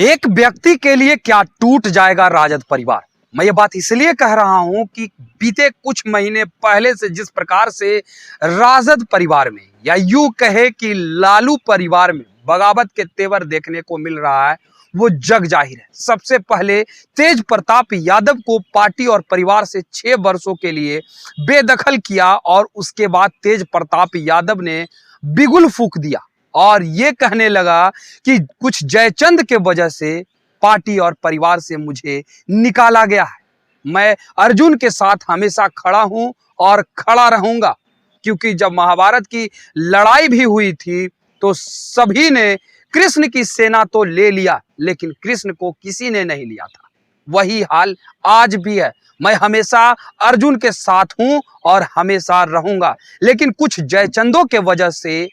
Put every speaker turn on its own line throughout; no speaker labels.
एक व्यक्ति के लिए क्या टूट जाएगा राजद परिवार। मैं ये बात इसलिए कह रहा हूं कि बीते कुछ महीने पहले से जिस प्रकार से राजद परिवार में या यूं कहे कि लालू परिवार में बगावत के तेवर देखने को मिल रहा है वो जग जाहिर है। सबसे पहले तेज प्रताप यादव को पार्टी और परिवार से 6 वर्षों के लिए बेदखल किया और उसके बाद तेज प्रताप यादव ने बिगुल फूंक दिया और ये कहने लगा कि कुछ जयचंद के वजह से पार्टी और परिवार से मुझे निकाला गया है। मैं अर्जुन के साथ हमेशा खड़ा हूं और खड़ा रहूंगा, क्योंकि जब महाभारत की लड़ाई भी हुई थी तो सभी ने कृष्ण की सेना तो ले लिया, लेकिन कृष्ण को किसी ने नहीं लिया था। वही हाल आज भी है। मैं हमेशा अर्जुन के साथ हूं और हमेशा रहूंगा, लेकिन कुछ जयचंदों के वजह से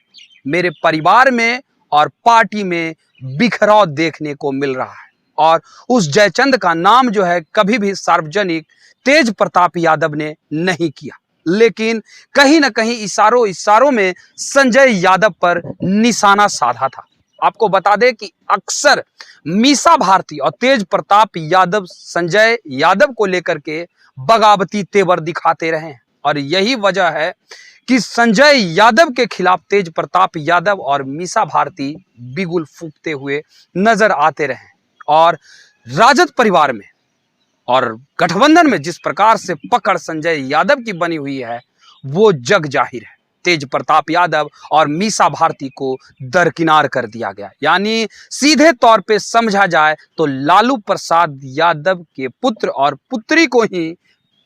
मेरे परिवार में और पार्टी में बिखराव देखने को मिल रहा है। और उस जयचंद का नाम जो है कभी भी सार्वजनिक तेज प्रताप यादव ने नहीं किया, लेकिन कहीं ना कहीं इशारों में संजय यादव पर निशाना साधा था। आपको बता दें कि अक्सर मीसा भारती और तेज प्रताप यादव संजय यादव को लेकर के बगावती तेवर दिखाते रहे हैं और यही वजह है कि संजय यादव के खिलाफ तेज प्रताप यादव और मीसा भारती बिगुल फूंकते हुए नजर आते रहे। और राजद परिवार में और गठबंधन में जिस प्रकार से पकड़ संजय यादव की बनी हुई है वो जग जाहिर है। तेज प्रताप यादव और मीसा भारती को दरकिनार कर दिया गया, यानी सीधे तौर पे समझा जाए तो लालू प्रसाद यादव के पुत्र और पुत्री को ही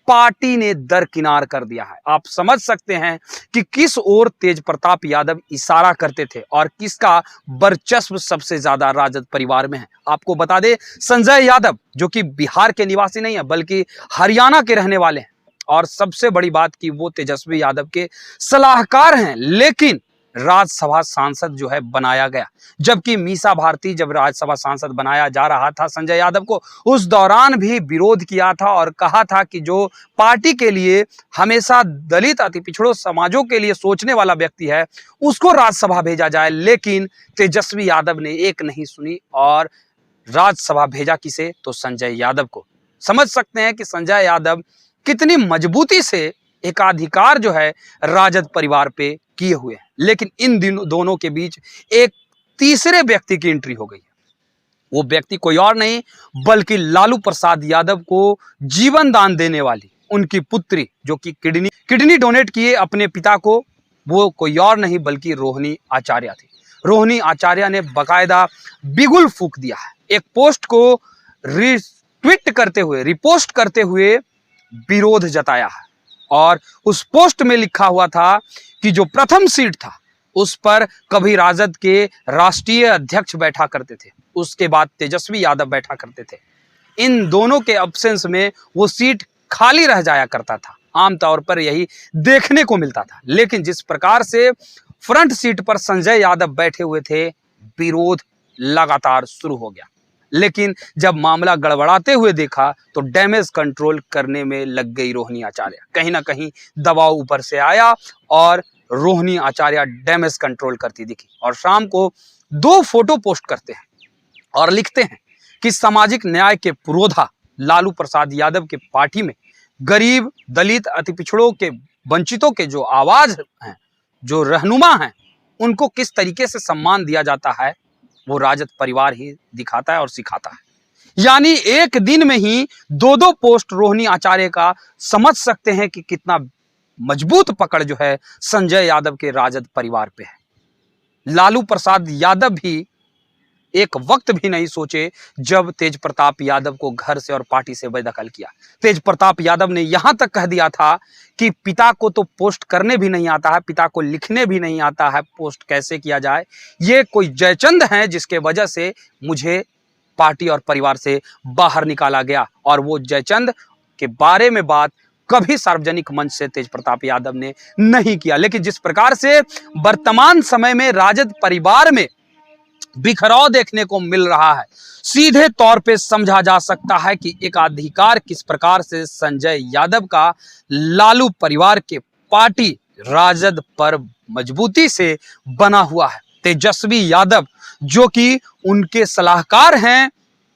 पार्टी ने दरकिनार कर दिया है। आप समझ सकते हैं कि किस ओर तेज प्रताप यादव इशारा करते थे और किसका वर्चस्व सबसे ज्यादा राजद परिवार में है। आपको बता दें, संजय यादव जो कि बिहार के निवासी नहीं है बल्कि हरियाणा के रहने वाले हैं और सबसे बड़ी बात कि वो तेजस्वी यादव के सलाहकार हैं, लेकिन राज्यसभा सांसद जो है बनाया गया। जबकि मीसा भारती जब राज्यसभा सांसद बनाया जा रहा था संजय यादव को, उस दौरान भी विरोध किया था और कहा था कि जो पार्टी के लिए हमेशा दलित अति पिछड़ों समाजों के लिए सोचने वाला व्यक्ति है उसको राज्यसभा भेजा जाए, लेकिन तेजस्वी यादव ने एक नहीं सुनी और राज्यसभा भेजा किसे, तो संजय यादव को। समझ सकते हैं कि संजय यादव कितनी मजबूती से एकाधिकार जो है राजद परिवार पे किए हुए हैं। लेकिन इन दोनों के बीच एक तीसरे व्यक्ति की एंट्री हो गई है। वो व्यक्ति कोई और नहीं बल्कि लालू प्रसाद यादव को जीवन दान देने वाली उनकी पुत्री जो कि किडनी डोनेट किए अपने पिता को, वो कोई और नहीं बल्कि रोहिणी आचार्य थी। रोहिणी आचार्य ने बकायदा बिगुल फूंक दिया है। एक पोस्ट को रिपोस्ट करते हुए विरोध जताया है और उस पोस्ट में लिखा हुआ था कि जो प्रथम सीट था उस पर कभी राजद के राष्ट्रीय अध्यक्ष बैठा करते थे, उसके बाद तेजस्वी यादव बैठा करते थे। इन दोनों के अब्सेंस में वो सीट खाली रह जाया करता था। आमतौर पर यही देखने को मिलता था, लेकिन जिस प्रकार से फ्रंट सीट पर संजय यादव बैठे हुए थे, विरोध लगातार शुरू हो गया। लेकिन जब मामला गड़बड़ाते हुए देखा तो डैमेज कंट्रोल करने में लग गई रोहिणी आचार्य। कहीं ना कहीं दबाव ऊपर से आया और रोहिणी आचार्य डैमेज कंट्रोल करती दिखी और शाम को 2 फोटो पोस्ट करते हैं और लिखते हैं कि सामाजिक न्याय के पुरोधा लालू प्रसाद यादव के पार्टी में गरीब, दलित, अति पिछड़ों के, वंचितों के जो आवाज हैं, जो रहनुमा हैं, उनको किस तरीके से सम्मान दिया जाता है वो राजद परिवार ही दिखाता है और सिखाता है। यानी एक दिन में ही 2 पोस्ट रोहिणी आचार्य का समझ सकते हैं कि कितना मजबूत पकड़ जो है संजय यादव के राजद परिवार पे है। लालू प्रसाद यादव भी एक वक्त भी नहीं सोचे जब तेज प्रताप यादव को घर से और पार्टी से बेदखल किया। तेज प्रताप यादव ने यहां तक कह दिया था कि पिता को तो पोस्ट करने भी नहीं आता है, पिता को लिखने भी नहीं आता है, पोस्ट कैसे किया जाए। ये कोई जयचंद हैं जिसके वजह से मुझे पार्टी और परिवार से बाहर निकाला गया। और वो जयचंद के बारे में बात कभी सार्वजनिक मंच से तेज प्रताप यादव ने नहीं किया। लेकिन जिस प्रकार से वर्तमान समय में राजद परिवार में बिखराव देखने को मिल रहा है, सीधे तौर पे समझा जा सकता है कि एकाधिकार किस प्रकार से संजय यादव का लालू परिवार के पार्टी राजद पर मजबूती से बना हुआ है। तेजस्वी यादव जो कि उनके सलाहकार हैं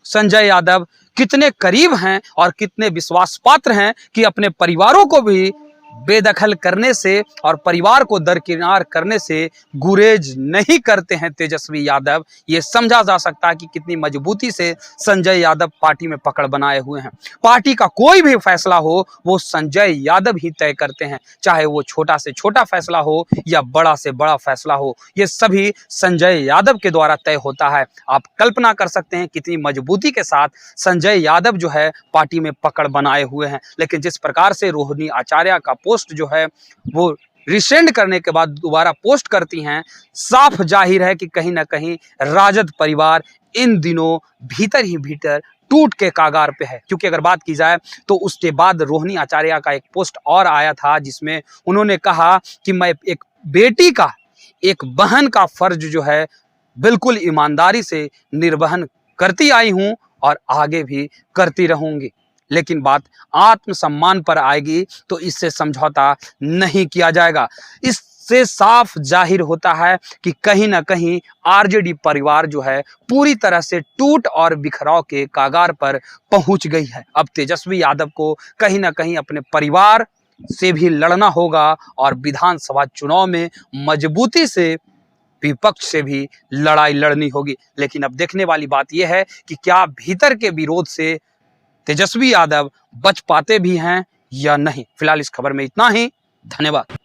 संजय यादव कितने करीब हैं और कितने विश्वास पात्र हैं कि अपने परिवारों को भी बेदखल करने से और परिवार को दरकिनार करने से गुरेज नहीं करते हैं तेजस्वी यादव। ये समझा जा सकता है कि कितनी मजबूती से संजय यादव पार्टी में पकड़ बनाए हुए हैं। पार्टी का कोई भी फैसला हो वो संजय यादव ही तय करते हैं, चाहे वो छोटा से छोटा फैसला हो या बड़ा से बड़ा फैसला हो, ये सभी संजय यादव के द्वारा तय होता है। आप कल्पना कर सकते हैं कितनी मजबूती के साथ संजय यादव जो है पार्टी में पकड़ बनाए हुए हैं। लेकिन जिस प्रकार से रोहिणी आचार्य का पोस्ट जो है वो रिसेंड करने के बाद दोबारा पोस्ट करती हैं, साफ जाहिर है कि कहीं ना कहीं राजद परिवार इन दिनों भीतर ही भीतर टूट के कागार पे है। क्योंकि अगर बात की जाए तो उसके बाद रोहिणी आचार्य का एक पोस्ट और आया था जिसमें उन्होंने कहा कि मैं एक बेटी का, एक बहन का फर्ज जो है बिल्कुल ईमानदारी से निर्वहन करती आई हूं और आगे भी करती रहूंगी। लेकिन बात आत्मसम्मान पर आएगी तो इससे समझौता नहीं किया जाएगा। इससे साफ जाहिर होता है कि कहीं ना कहीं आरजेडी परिवार जो है पूरी तरह से टूट और बिखराव के कागार पर पहुंच गई है। अब तेजस्वी यादव को कहीं ना कहीं अपने परिवार से भी लड़ना होगा और विधानसभा चुनाव में मजबूती से विपक्ष से भी लड़ाई लड़नी होगी। लेकिन अब देखने वाली बात यह है कि क्या भीतर के विरोध से तेजस्वी यादव बच पाते भी हैं या नहीं। फिलहाल इस खबर में इतना ही। धन्यवाद।